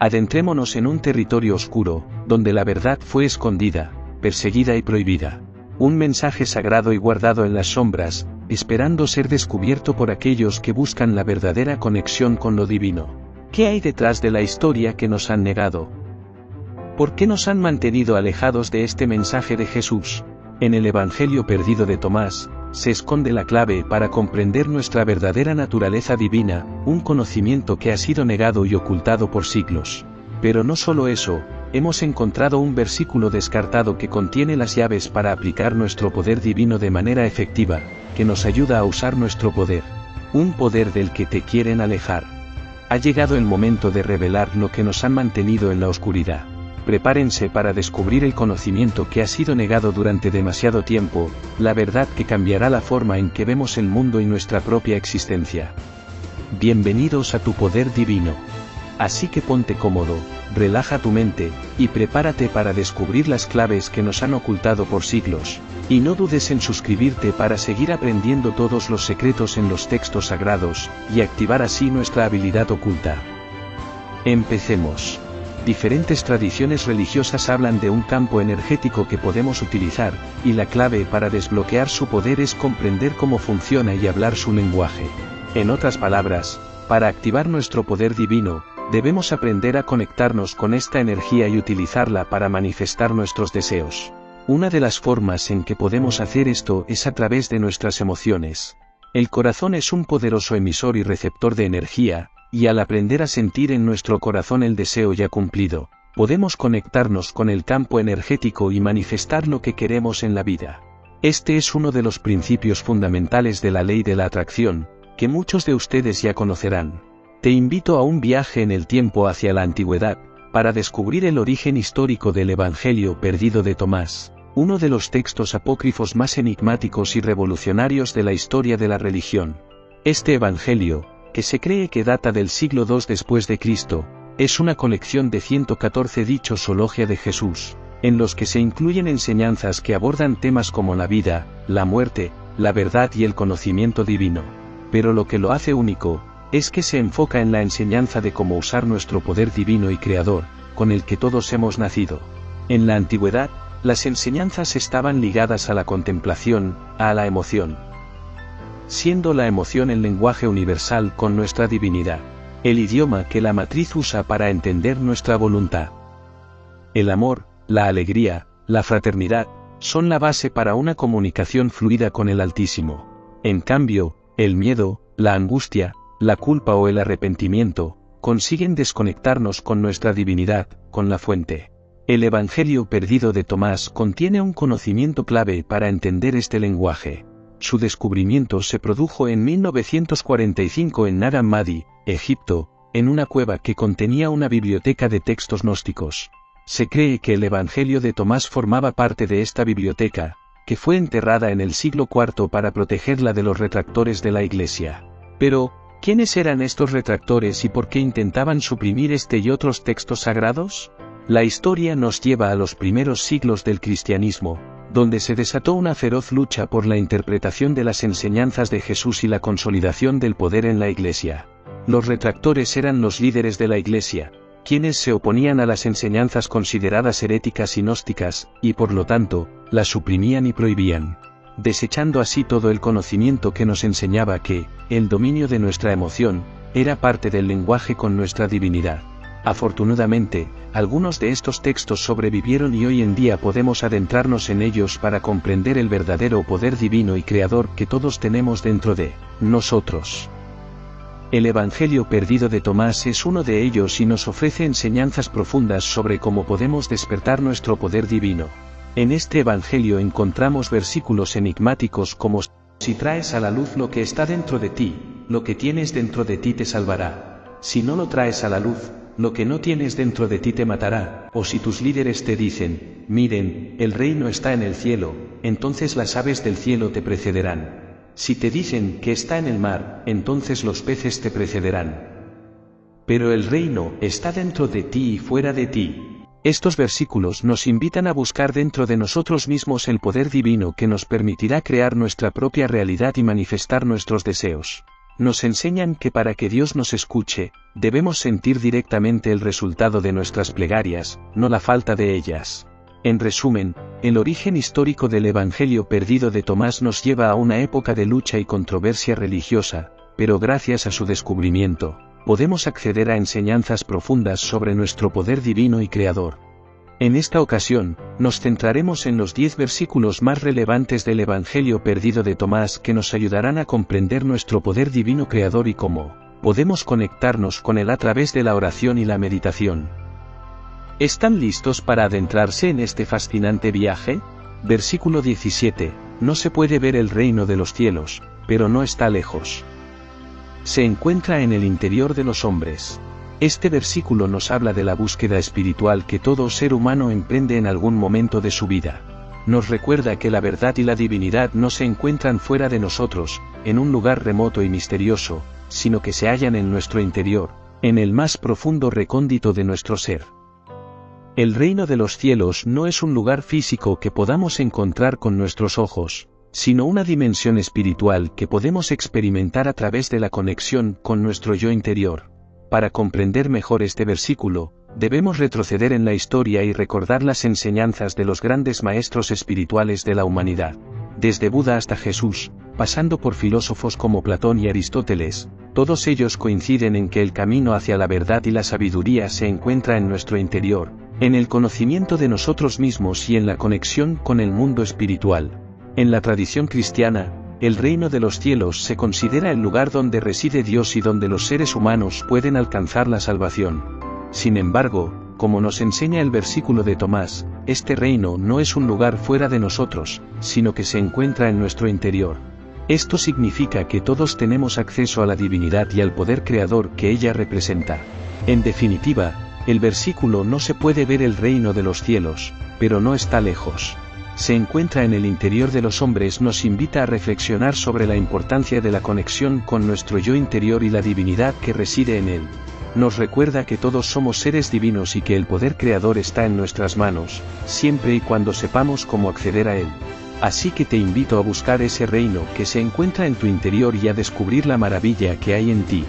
Adentrémonos en un territorio oscuro, donde la verdad fue escondida, perseguida y prohibida. Un mensaje sagrado y guardado en las sombras, esperando ser descubierto por aquellos que buscan la verdadera conexión con lo divino. ¿Qué hay detrás de la historia que nos han negado? ¿Por qué nos han mantenido alejados de este mensaje de Jesús? En el Evangelio perdido de Tomás, se esconde la clave para comprender nuestra verdadera naturaleza divina, un conocimiento que ha sido negado y ocultado por siglos. Pero no solo eso, hemos encontrado un versículo descartado que contiene las llaves para aplicar nuestro poder divino de manera efectiva, que nos ayuda a usar nuestro poder. Un poder del que te quieren alejar. Ha llegado el momento de revelar lo que nos han mantenido en la oscuridad. Prepárense para descubrir el conocimiento que ha sido negado durante demasiado tiempo, la verdad que cambiará la forma en que vemos el mundo y nuestra propia existencia. Bienvenidos a tu poder divino. Así que ponte cómodo, relaja tu mente, y prepárate para descubrir las claves que nos han ocultado por siglos, y no dudes en suscribirte para seguir aprendiendo todos los secretos en los textos sagrados, y activar así nuestra habilidad oculta. Empecemos. Diferentes tradiciones religiosas hablan de un campo energético que podemos utilizar, y la clave para desbloquear su poder es comprender cómo funciona y hablar su lenguaje. En otras palabras, para activar nuestro poder divino, debemos aprender a conectarnos con esta energía y utilizarla para manifestar nuestros deseos. Una de las formas en que podemos hacer esto es a través de nuestras emociones. El corazón es un poderoso emisor y receptor de energía, y al aprender a sentir en nuestro corazón el deseo ya cumplido, podemos conectarnos con el campo energético y manifestar lo que queremos en la vida. Este es uno de los principios fundamentales de la ley de la atracción, que muchos de ustedes ya conocerán. Te invito a un viaje en el tiempo hacia la antigüedad, para descubrir el origen histórico del Evangelio perdido de Tomás, uno de los textos apócrifos más enigmáticos y revolucionarios de la historia de la religión. Este Evangelio, que se cree que data del siglo II después de Cristo, es una colección de 114 dichos o logia de Jesús, en los que se incluyen enseñanzas que abordan temas como la vida, la muerte, la verdad y el conocimiento divino. Pero lo que lo hace único, es que se enfoca en la enseñanza de cómo usar nuestro poder divino y creador, con el que todos hemos nacido. En la antigüedad, las enseñanzas estaban ligadas a la contemplación, a la emoción. Siendo la emoción el lenguaje universal con nuestra divinidad, el idioma que la matriz usa para entender nuestra voluntad. El amor, la alegría, la fraternidad, son la base para una comunicación fluida con el Altísimo. En cambio, el miedo, la angustia, la culpa o el arrepentimiento, consiguen desconectarnos con nuestra divinidad, con la fuente. El Evangelio perdido de Tomás contiene un conocimiento clave para entender este lenguaje. Su descubrimiento se produjo en 1945 en Nag Hammadi, Egipto, en una cueva que contenía una biblioteca de textos gnósticos. Se cree que el Evangelio de Tomás formaba parte de esta biblioteca, que fue enterrada en el siglo IV para protegerla de los retractores de la Iglesia. Pero, ¿quiénes eran estos retractores y por qué intentaban suprimir este y otros textos sagrados? La historia nos lleva a los primeros siglos del cristianismo, donde se desató una feroz lucha por la interpretación de las enseñanzas de Jesús y la consolidación del poder en la Iglesia. Los retractores eran los líderes de la Iglesia, quienes se oponían a las enseñanzas consideradas heréticas y gnósticas, y por lo tanto, las suprimían y prohibían, desechando así todo el conocimiento que nos enseñaba que, el dominio de nuestra emoción, era parte del lenguaje con nuestra divinidad. Afortunadamente, algunos de estos textos sobrevivieron y hoy en día podemos adentrarnos en ellos para comprender el verdadero poder divino y creador que todos tenemos dentro de nosotros. El Evangelio perdido de Tomás es uno de ellos y nos ofrece enseñanzas profundas sobre cómo podemos despertar nuestro poder divino. En este Evangelio encontramos versículos enigmáticos como: si traes a la luz lo que está dentro de ti, lo que tienes dentro de ti te salvará. Si no lo traes a la luz, lo que no tienes dentro de ti te matará. O si tus líderes te dicen: miren, el reino está en el cielo, entonces las aves del cielo te precederán. Si te dicen que está en el mar, entonces los peces te precederán. Pero el reino está dentro de ti y fuera de ti. Estos versículos nos invitan a buscar dentro de nosotros mismos el poder divino que nos permitirá crear nuestra propia realidad y manifestar nuestros deseos. Nos enseñan que para que Dios nos escuche, debemos sentir directamente el resultado de nuestras plegarias, no la falta de ellas. En resumen, el origen histórico del Evangelio perdido de Tomás nos lleva a una época de lucha y controversia religiosa, pero gracias a su descubrimiento, podemos acceder a enseñanzas profundas sobre nuestro poder divino y creador. En esta ocasión, nos centraremos en los 10 versículos más relevantes del Evangelio perdido de Tomás que nos ayudarán a comprender nuestro poder divino creador y cómo podemos conectarnos con él a través de la oración y la meditación. ¿Están listos para adentrarse en este fascinante viaje? Versículo 17. No se puede ver el reino de los cielos, pero no está lejos. Se encuentra en el interior de los hombres. Este versículo nos habla de la búsqueda espiritual que todo ser humano emprende en algún momento de su vida. Nos recuerda que la verdad y la divinidad no se encuentran fuera de nosotros, en un lugar remoto y misterioso, sino que se hallan en nuestro interior, en el más profundo recóndito de nuestro ser. El reino de los cielos no es un lugar físico que podamos encontrar con nuestros ojos, sino una dimensión espiritual que podemos experimentar a través de la conexión con nuestro yo interior. Para comprender mejor este versículo, debemos retroceder en la historia y recordar las enseñanzas de los grandes maestros espirituales de la humanidad. Desde Buda hasta Jesús, pasando por filósofos como Platón y Aristóteles, todos ellos coinciden en que el camino hacia la verdad y la sabiduría se encuentra en nuestro interior, en el conocimiento de nosotros mismos y en la conexión con el mundo espiritual. En la tradición cristiana, el reino de los cielos se considera el lugar donde reside Dios y donde los seres humanos pueden alcanzar la salvación. Sin embargo, como nos enseña el versículo de Tomás, este reino no es un lugar fuera de nosotros, sino que se encuentra en nuestro interior. Esto significa que todos tenemos acceso a la divinidad y al poder creador que ella representa. En definitiva, el versículo no se puede ver el reino de los cielos, pero no está lejos. Se encuentra en el interior de los hombres nos invita a reflexionar sobre la importancia de la conexión con nuestro yo interior y la divinidad que reside en él. Nos recuerda que todos somos seres divinos y que el poder creador está en nuestras manos, siempre y cuando sepamos cómo acceder a él. Así que te invito a buscar ese reino que se encuentra en tu interior y a descubrir la maravilla que hay en ti.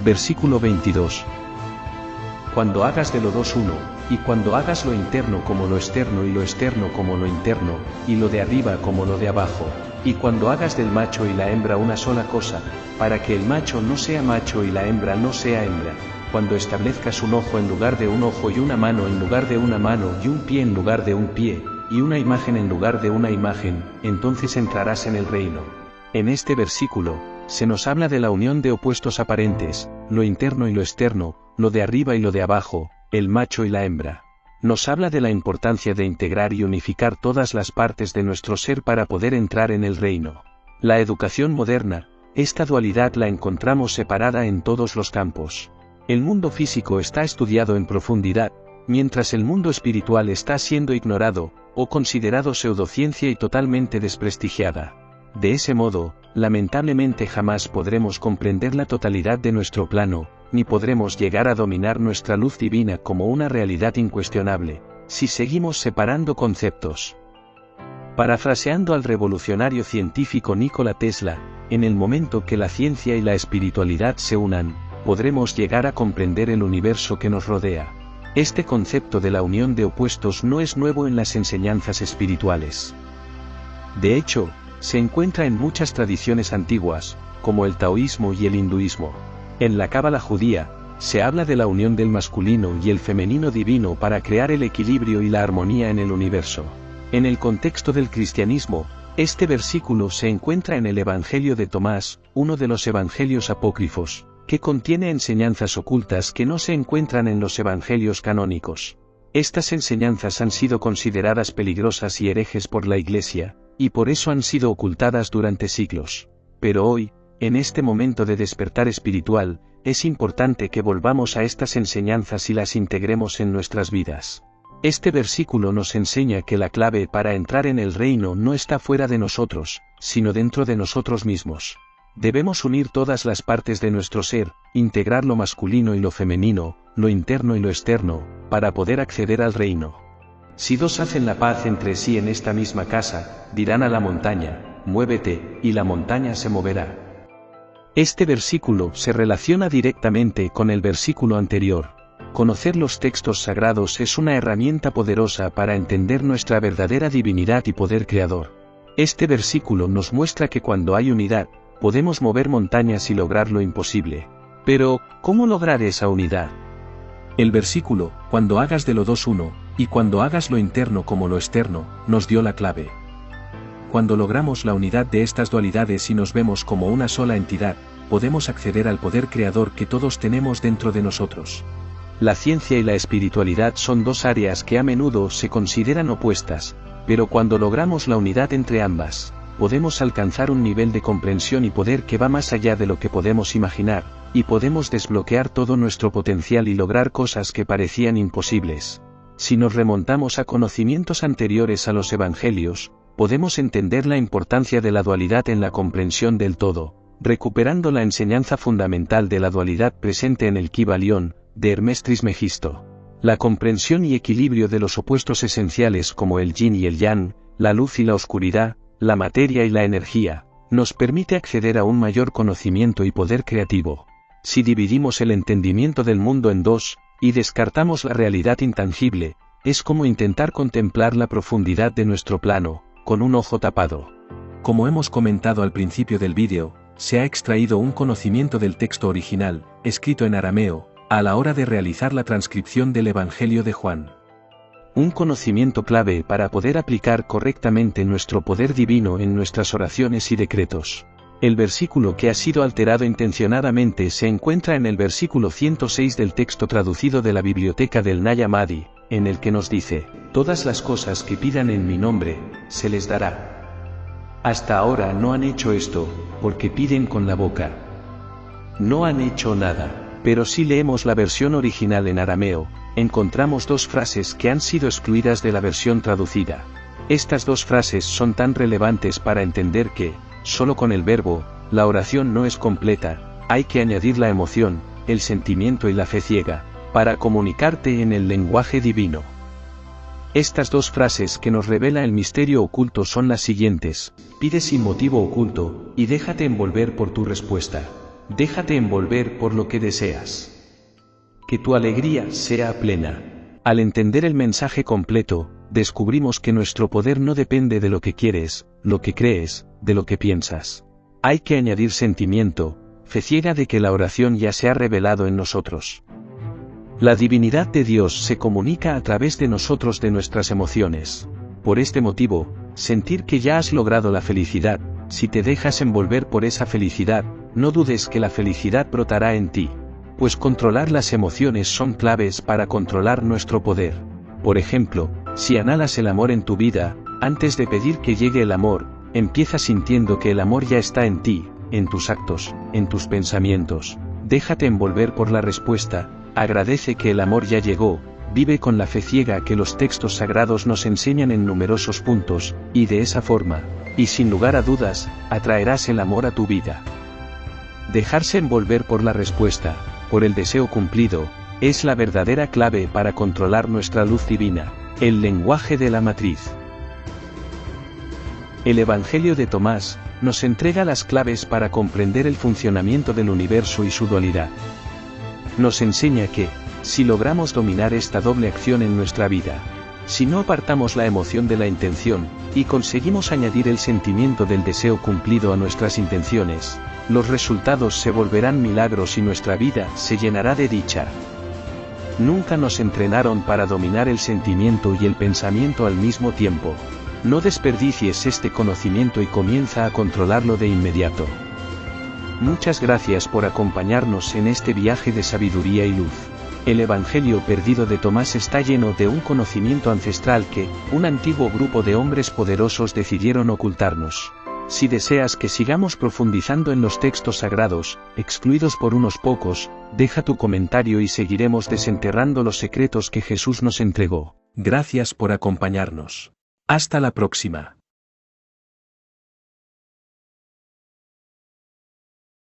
Versículo 22. Cuando hagas de los dos uno, y cuando hagas lo interno como lo externo y lo externo como lo interno, y lo de arriba como lo de abajo, y cuando hagas del macho y la hembra una sola cosa, para que el macho no sea macho y la hembra no sea hembra, cuando establezcas un ojo en lugar de un ojo y una mano en lugar de una mano y un pie en lugar de un pie, y una imagen en lugar de una imagen, entonces entrarás en el reino. En este versículo, se nos habla de la unión de opuestos aparentes, lo interno y lo externo, lo de arriba y lo de abajo, el macho y la hembra. Nos habla de la importancia de integrar y unificar todas las partes de nuestro ser para poder entrar en el reino. La educación moderna, esta dualidad la encontramos separada en todos los campos. El mundo físico está estudiado en profundidad, mientras el mundo espiritual está siendo ignorado, o considerado pseudociencia y totalmente desprestigiada. De ese modo, lamentablemente jamás podremos comprender la totalidad de nuestro plano, ni podremos llegar a dominar nuestra luz divina como una realidad incuestionable, si seguimos separando conceptos. Parafraseando al revolucionario científico Nikola Tesla, en el momento que la ciencia y la espiritualidad se unan, podremos llegar a comprender el universo que nos rodea. Este concepto de la unión de opuestos no es nuevo en las enseñanzas espirituales. De hecho, se encuentra en muchas tradiciones antiguas, como el taoísmo y el hinduismo. En la cábala judía, se habla de la unión del masculino y el femenino divino para crear el equilibrio y la armonía en el universo. En el contexto del cristianismo, este versículo se encuentra en el Evangelio de Tomás, uno de los evangelios apócrifos, que contiene enseñanzas ocultas que no se encuentran en los evangelios canónicos. Estas enseñanzas han sido consideradas peligrosas y herejes por la Iglesia, y por eso han sido ocultadas durante siglos. Pero hoy, en este momento de despertar espiritual, es importante que volvamos a estas enseñanzas y las integremos en nuestras vidas. Este versículo nos enseña que la clave para entrar en el reino no está fuera de nosotros, sino dentro de nosotros mismos. Debemos unir todas las partes de nuestro ser, integrar lo masculino y lo femenino, lo interno y lo externo, para poder acceder al reino. Si dos hacen la paz entre sí en esta misma casa, dirán a la montaña, muévete, y la montaña se moverá. Este versículo se relaciona directamente con el versículo anterior. Conocer los textos sagrados es una herramienta poderosa para entender nuestra verdadera divinidad y poder creador. Este versículo nos muestra que cuando hay unidad, podemos mover montañas y lograr lo imposible. Pero, ¿cómo lograr esa unidad? El versículo, cuando hagas de lo dos uno, y cuando hagas lo interno como lo externo, nos dio la clave. Cuando logramos la unidad de estas dualidades y nos vemos como una sola entidad, podemos acceder al poder creador que todos tenemos dentro de nosotros. La ciencia y la espiritualidad son dos áreas que a menudo se consideran opuestas, pero cuando logramos la unidad entre ambas, podemos alcanzar un nivel de comprensión y poder que va más allá de lo que podemos imaginar, y podemos desbloquear todo nuestro potencial y lograr cosas que parecían imposibles. Si nos remontamos a conocimientos anteriores a los evangelios, podemos entender la importancia de la dualidad en la comprensión del todo, recuperando la enseñanza fundamental de la dualidad presente en el Kybalión, de Hermes Trismegisto. La comprensión y equilibrio de los opuestos esenciales como el yin y el yang, la luz y la oscuridad, la materia y la energía, nos permite acceder a un mayor conocimiento y poder creativo. Si dividimos el entendimiento del mundo en dos, y descartamos la realidad intangible, es como intentar contemplar la profundidad de nuestro plano, con un ojo tapado. Como hemos comentado al principio del vídeo, se ha extraído un conocimiento del texto original, escrito en arameo, a la hora de realizar la transcripción del Evangelio de Juan. Un conocimiento clave para poder aplicar correctamente nuestro poder divino en nuestras oraciones y decretos. El versículo que ha sido alterado intencionadamente se encuentra en el versículo 106 del texto traducido de la biblioteca del Nag Hammadi, en el que nos dice: todas las cosas que pidan en mi nombre, se les dará. Hasta ahora no han hecho esto, porque piden con la boca. No han hecho nada. Pero si leemos la versión original en arameo, encontramos dos frases que han sido excluidas de la versión traducida. Estas dos frases son tan relevantes para entender que, solo con el verbo, la oración no es completa, hay que añadir la emoción, el sentimiento y la fe ciega, para comunicarte en el lenguaje divino. Estas dos frases que nos revela el misterio oculto son las siguientes: pide sin motivo oculto, y déjate envolver por tu respuesta. Déjate envolver por lo que deseas. Que tu alegría sea plena. Al entender el mensaje completo, descubrimos que nuestro poder no depende de lo que quieres, lo que crees, de lo que piensas. Hay que añadir sentimiento, fe ciega de que la oración ya se ha revelado en nosotros. La divinidad de Dios se comunica a través de nosotros, de nuestras emociones. Por este motivo, sentir que ya has logrado la felicidad, si te dejas envolver por esa felicidad, no dudes que la felicidad brotará en ti. Pues controlar las emociones son claves para controlar nuestro poder. Por ejemplo, si anhelas el amor en tu vida, antes de pedir que llegue el amor, empieza sintiendo que el amor ya está en ti, en tus actos, en tus pensamientos. Déjate envolver por la respuesta, agradece que el amor ya llegó, vive con la fe ciega que los textos sagrados nos enseñan en numerosos puntos, y de esa forma, y sin lugar a dudas, atraerás el amor a tu vida. Dejarse envolver por la respuesta, por el deseo cumplido, es la verdadera clave para controlar nuestra luz divina, el lenguaje de la matriz. El Evangelio de Tomás nos entrega las claves para comprender el funcionamiento del universo y su dualidad. Nos enseña que, si logramos dominar esta doble acción en nuestra vida, si no apartamos la emoción de la intención, y conseguimos añadir el sentimiento del deseo cumplido a nuestras intenciones, los resultados se volverán milagros y nuestra vida se llenará de dicha. Nunca nos entrenaron para dominar el sentimiento y el pensamiento al mismo tiempo. No desperdicies este conocimiento y comienza a controlarlo de inmediato. Muchas gracias por acompañarnos en este viaje de sabiduría y luz. El Evangelio perdido de Tomás está lleno de un conocimiento ancestral que, un antiguo grupo de hombres poderosos decidieron ocultarnos. Si deseas que sigamos profundizando en los textos sagrados, excluidos por unos pocos, deja tu comentario y seguiremos desenterrando los secretos que Jesús nos entregó. Gracias por acompañarnos. Hasta la próxima.